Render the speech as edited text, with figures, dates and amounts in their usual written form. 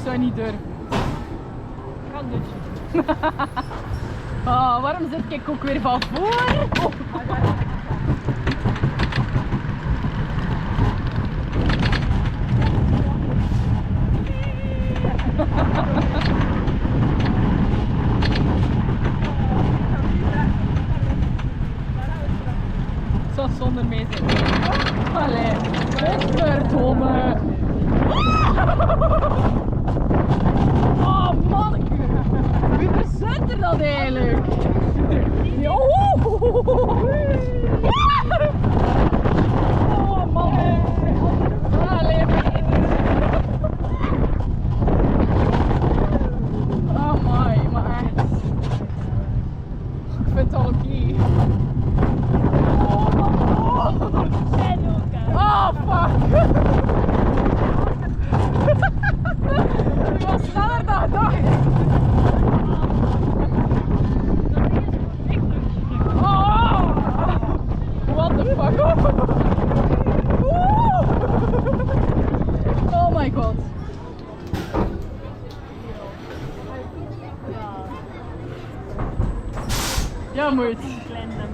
Ik zou niet durven. Kan dus. Oh, waarom zit ik ook weer van voor? Oh. Zo zonder mee zijn. Allee, godverdomme. Oh man, wie verzet er dat eigenlijk? Oh man. Allee. Oh my, maar echt. Ik vind het al oké. Oh fuck! Die was sneller dan gedacht. Oh! What the fuck? Oh my god. Ja, moet. Klein dan